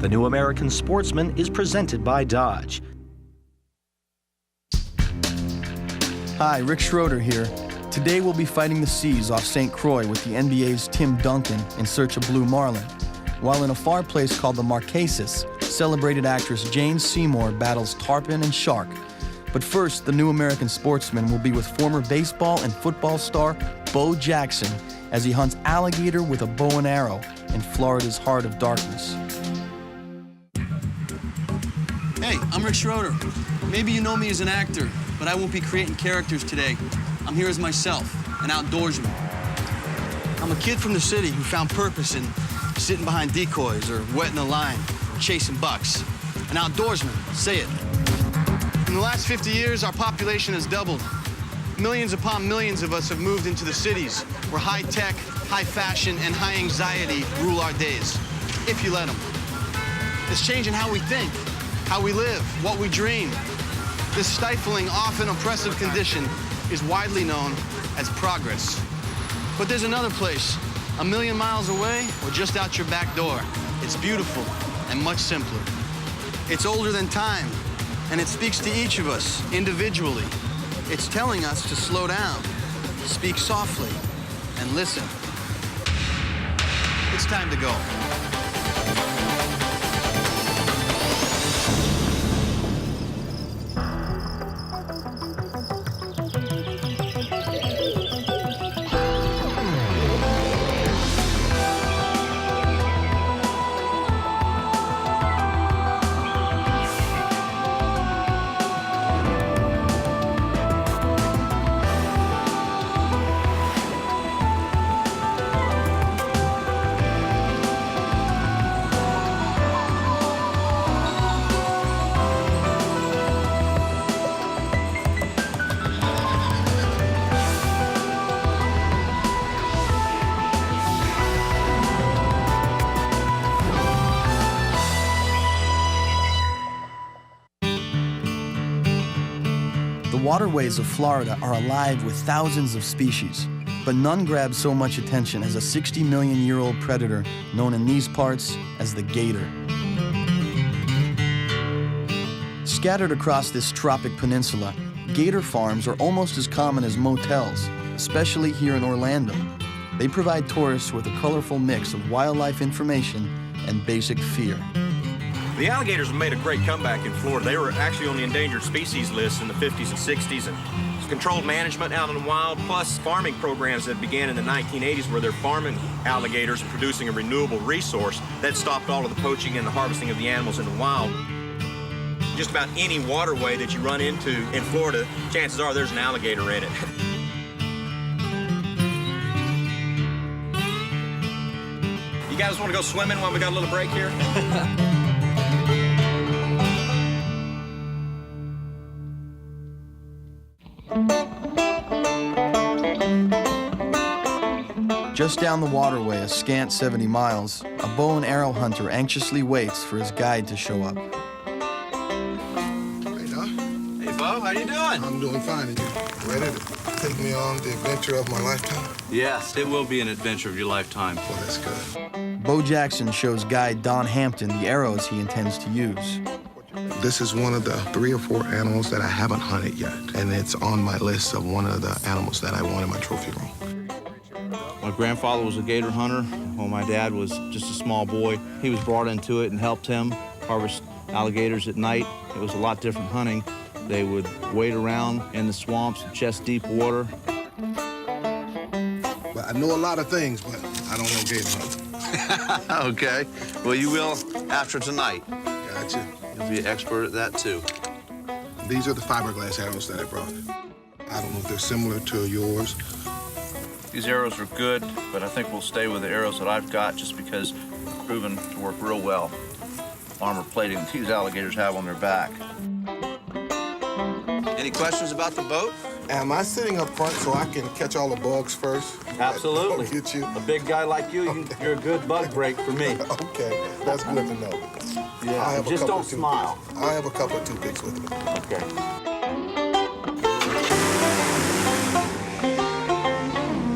The New American Sportsman is presented by Dodge. Hi, Rick Schroeder here. Today we'll be fighting the seas off St. Croix with the NBA's Tim Duncan in search of blue marlin, while in a far place called the Marquesas, celebrated actress Jane Seymour battles tarpon and shark. But first, the New American Sportsman will be with former baseball and football star Bo Jackson as he hunts alligator with a bow and arrow in Florida's heart of darkness. Hey, I'm Rick Schroeder. Maybe you know me as an actor, but I won't be creating characters today. I'm here as myself, an outdoorsman. I'm a kid from the city who found purpose in sitting behind decoys or wetting the line or chasing bucks. An outdoorsman, say it. In the last 50 years, our population has doubled. Millions upon millions of us have moved into the cities where high tech, high fashion, and high anxiety rule our days, if you let them. It's changing how we think, how we live, what we dream. This stifling, often oppressive condition is widely known as progress. But there's another place, a million miles away or just out your back door. It's beautiful and much simpler. It's older than time, and it speaks to each of us individually. It's telling us to slow down, speak softly, and listen. It's time to go. The waterways of Florida are alive with thousands of species, but none grab so much attention as a 60-million-year-old predator known in these parts as the gator. Scattered across this tropic peninsula, gator farms are almost as common as motels, especially here in Orlando. They provide tourists with a colorful mix of wildlife information and basic fear. The alligators have made a great comeback in Florida. They were actually on the endangered species list in the 50s and 60s, and controlled management out in the wild, plus farming programs that began in the 1980s where they're farming alligators and producing a renewable resource that stopped all of the poaching and the harvesting of the animals in the wild. Just about any waterway that you run into in Florida, chances are there's an alligator in it. You guys want to go swimming while we got a little break here? Just down the waterway, a scant 70 miles, a bow and arrow hunter anxiously waits for his guide to show up. Hey, Doc. Hey, Bo, how you doing? I'm doing fine. Are you ready to take me on the adventure of my lifetime? Yes, it will be an adventure of your lifetime. Well, that's good. Bo Jackson shows guide Don Hampton the arrows he intends to use. This is one of the 3 or 4 animals that I haven't hunted yet, and it's on my list of one of the animals that I want in my trophy room. My grandfather was a gator hunter. When my dad was just a small boy, he was brought into it and helped him harvest alligators at night. It was a lot different hunting. They would wade around in the swamps, chest-deep water. Well, I know a lot of things, but I don't know gator hunting. Okay. Well, you will after tonight. Gotcha. You'll be an expert at that, too. These are the fiberglass arrows that I brought. I don't know if they're similar to yours. These arrows are good, but I think we'll stay with the arrows that I've got just because they're proven to work real well. Armor plating that these alligators have on their back. Any questions about the boat? Am I sitting up front so I can catch all the bugs first? Absolutely. Get you? A big guy like you, you're a good bug break for me. Okay, that's good to know. Yeah, just don't smile. I have a couple of toothpicks with me. Okay.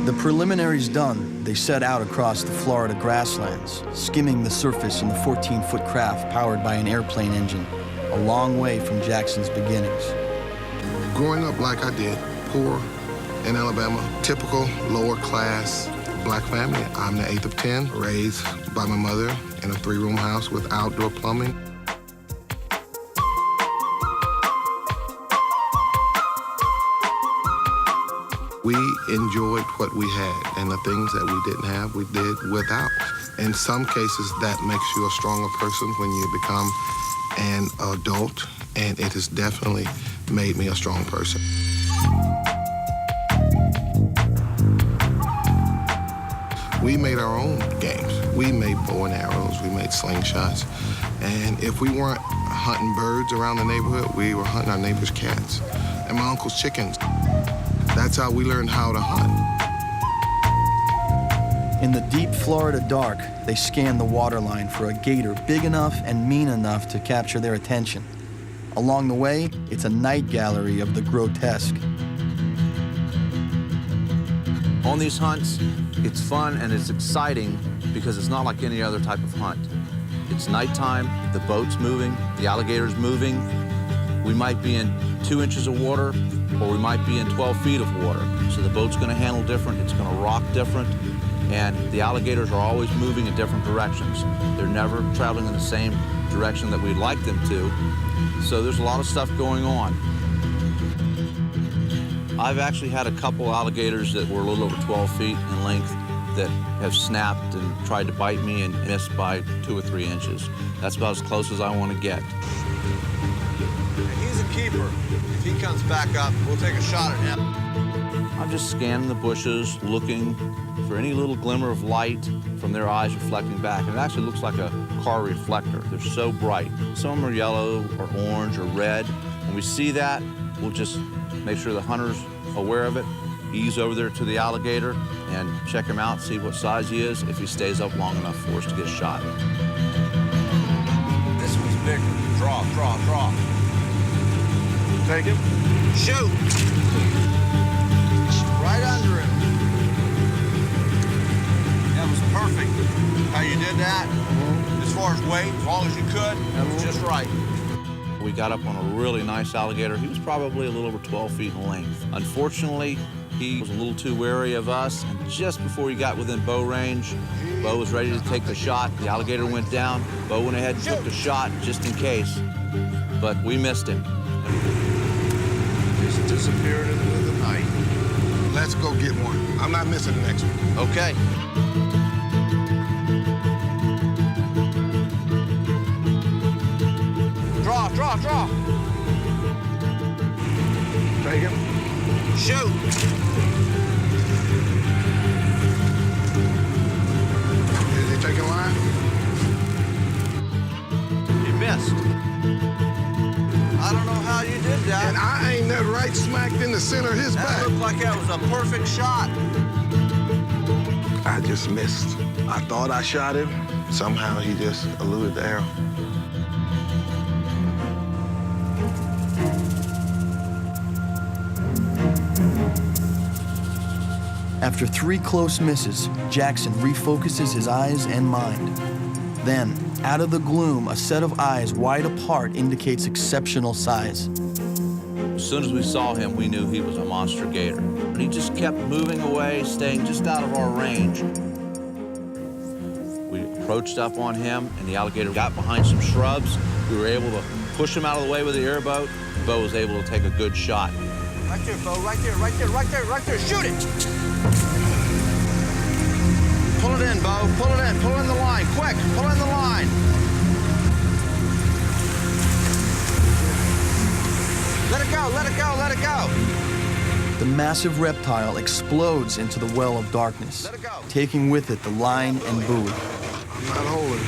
The preliminaries done, they set out across the Florida grasslands, skimming the surface in the 14-foot craft powered by an airplane engine, a long way from Jackson's beginnings. Growing up like I did, poor in Alabama, typical lower class black family. I'm the 8th of 10, raised by my mother in a 3-room house with outdoor plumbing. We enjoyed what we had, and the things that we didn't have, we did without. In some cases, that makes you a stronger person when you become an adult, and it has definitely made me a strong person. We made our own games. We made bow and arrows, we made slingshots, and if we weren't hunting birds around the neighborhood, we were hunting our neighbor's cats and my uncle's chickens. That's how we learned how to hunt. In the deep Florida dark, they scanned the waterline for a gator big enough and mean enough to capture their attention. Along the way, it's a night gallery of the grotesque. On these hunts, it's fun and it's exciting because it's not like any other type of hunt. It's nighttime, the boat's moving, the alligator's moving. We might be in 2 inches of water, or we might be in 12 feet of water. So the boat's gonna handle different, it's gonna rock different, and the alligators are always moving in different directions. They're never traveling in the same direction that we'd like them to. So there's a lot of stuff going on. I've actually had a couple alligators that were a little over 12 feet in length that have snapped and tried to bite me and missed by 2 or 3 inches. That's about as close as I want to get. He's a keeper. If he comes back up, we'll take a shot at him. I'm just scanning the bushes, looking for any little glimmer of light from their eyes reflecting back. And it actually looks like a car reflector. They're so bright. Some of them are yellow or orange or red. When we see that, we'll just make sure the hunter's aware of it, ease over there to the alligator and check him out, see what size he is, if he stays up long enough for us to get a shot. This one's bigger. Draw, draw, draw. Take him. Shoot! Right under him. That was perfect. How you did that. As far as weight, as long as you could, that was just right. We got up on a really nice alligator. He was probably a little over 12 feet in length. Unfortunately, he was a little too wary of us, and just before he got within bow range, Bo was ready to take the shot. The alligator went down. Bo went ahead and took the shot just in case, but we missed him. Just disappeared into the night. Let's go get one. I'm not missing the next one. Okay. Draw, draw, draw. Take him. Shoot! Is he taking line? You missed. I don't know how you did that. And I ain't that right smacked in the center of his That back. looked like that was a perfect shot. I just missed. I thought I shot him. Somehow he just eluded the arrow. After 3 close misses, Jackson refocuses his eyes and mind. Then, out of the gloom, a set of eyes wide apart indicates exceptional size. As soon as we saw him, we knew he was a monster gator. And he just kept moving away, staying just out of our range. We approached up on him, and the alligator got behind some shrubs. We were able to push him out of the way with the airboat. Bo was able to take a good shot. Right there, Bo, right there, right there, right there, right there. Shoot it! Pull it in, Bo. Pull it in. Pull in the line. Quick. Pull in the line. Let it go. Let it go. Let it go. The massive reptile explodes into the well of darkness, Let it go. taking with it the line and buoy. I'm not holding.